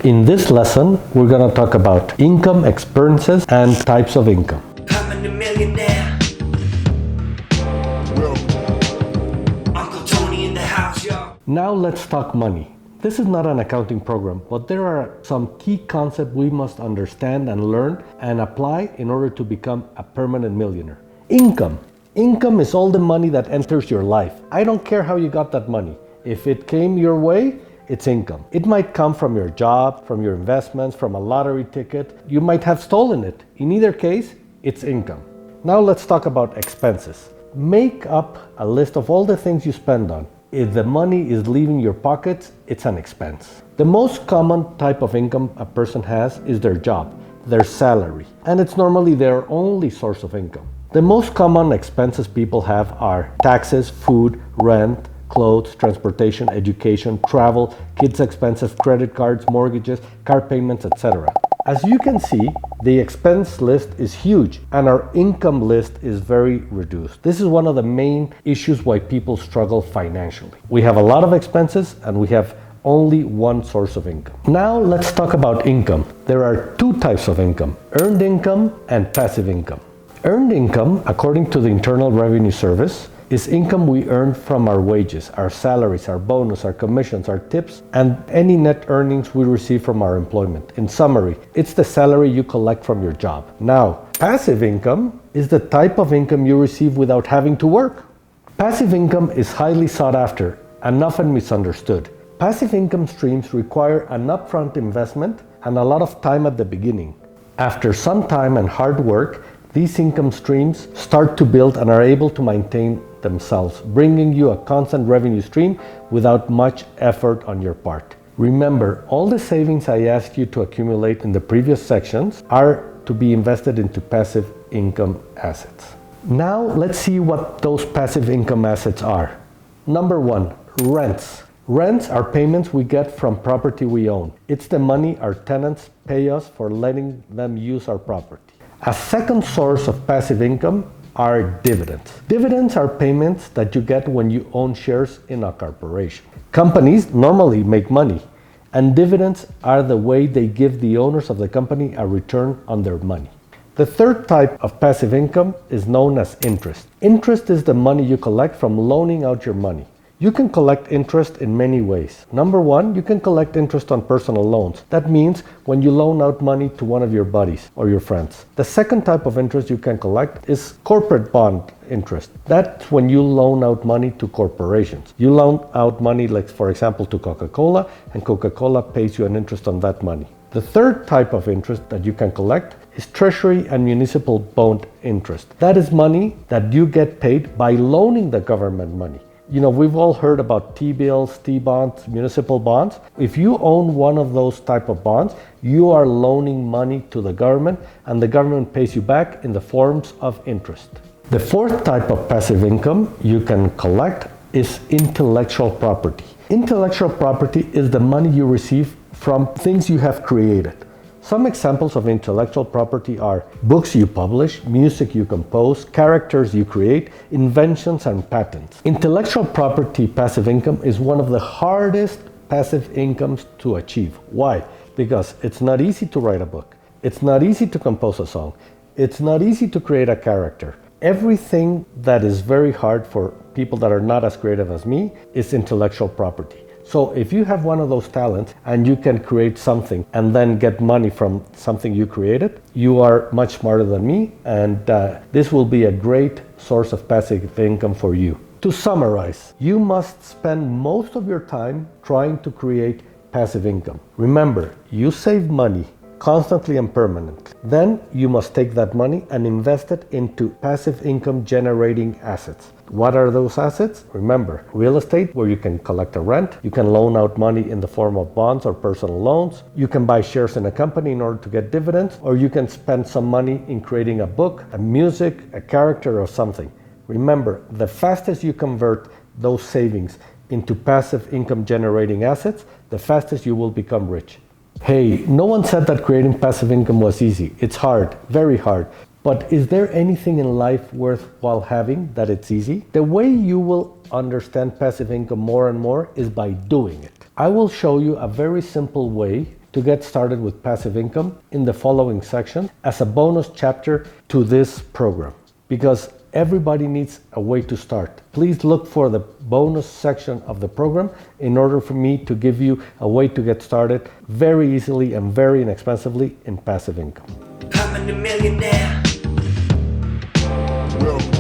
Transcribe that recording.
In this lesson, we're going to talk about income, experiences, and types of income. I'm a millionaire. Uncle Tony in the house, y'all. Now let's talk money. This is not an accounting program, but there are some key concepts we must understand and learn and apply in order to become a permanent millionaire. Income. Income is all the money that enters your life. I don't care how you got that money. If it came your way, it's income. It might come from your job, from your investments, from a lottery ticket. You might have stolen it. In either case, it's income. Now let's talk about expenses. Make up a list of all the things you spend on. If the money is leaving your pockets, it's an expense. The most common type of income a person has is their job, their salary, and it's normally their only source of income. The most common expenses people have are taxes, food, rent, clothes, transportation, education, travel, kids' expenses, credit cards, mortgages, car payments, etc. As you can see, the expense list is huge and our income list is very reduced. This is one of the main issues why people struggle financially. We have a lot of expenses and we have only one source of income. Now let's talk about income. There are two types of income, earned income and passive income. Earned income, according to the Internal Revenue Service, is income we earn from our wages, our salaries, our bonus, our commissions, our tips, and any net earnings we receive from our employment. In summary, it's the salary you collect from your job. Now, passive income is the type of income you receive without having to work. Passive income is highly sought after and often misunderstood. Passive income streams require an upfront investment and a lot of time at the beginning. After some time and hard work, these income streams start to build and are able to maintain themselves, bringing you a constant revenue stream without much effort on your part. Remember, all the savings I asked you to accumulate in the previous sections are to be invested into passive income assets. Now let's see what those passive income assets are. Number one, rents. Rents are payments we get from property we own. It's the money our tenants pay us for letting them use our property. A second source of passive income are dividends. Dividends are payments that you get when you own shares in a corporation. Companies normally make money, and dividends are the way they give the owners of the company a return on their money. The third type of passive income is known as interest. Interest is the money you collect from loaning out your money. You can collect interest in many ways. Number one, you can collect interest on personal loans. That means when you loan out money to one of your buddies or your friends. The second type of interest you can collect is corporate bond interest. That's when you loan out money to corporations. You loan out money, like for example, to Coca-Cola, and Coca-Cola pays you an interest on that money. The third type of interest that you can collect is treasury and municipal bond interest. That is money that you get paid by loaning the government money. You know, we've all heard about T-bills, T-bonds, municipal bonds. If you own one of those type of bonds, you are loaning money to the government and the government pays you back in the forms of interest. The fourth type of passive income you can collect is intellectual property. Intellectual property is the money you receive from things you have created. Some examples of intellectual property are books you publish, music you compose, characters you create, inventions and patents. Intellectual property passive income is one of the hardest passive incomes to achieve. Why? Because it's not easy to write a book. It's not easy to compose a song. It's not easy to create a character. Everything that is very hard for people that are not as creative as me is intellectual property. So if you have one of those talents and you can create something and then get money from something you created, you are much smarter than me, and this will be a great source of passive income for you. To summarize, you must spend most of your time trying to create passive income. Remember, you save money constantly and permanently. Then you must take that money and invest it into passive income generating assets. What are those assets? Remember, real estate, where you can collect a rent, you can loan out money in the form of bonds or personal loans, you can buy shares in a company in order to get dividends, or you can spend some money in creating a book, a music, a character, or something. Remember, the fastest you convert those savings into passive income generating assets, the fastest you will become rich. Hey, no one said that creating passive income was easy. It's hard, very hard. But is there anything in life worthwhile having that it's easy? The way you will understand passive income more and more is by doing it. I will show you a very simple way to get started with passive income in the following section as a bonus chapter to this program, because everybody needs a way to start. Please look for the bonus section of the program in order for me to give you a way to get started very easily and very inexpensively in passive income. I'm a millionaire. Welcome.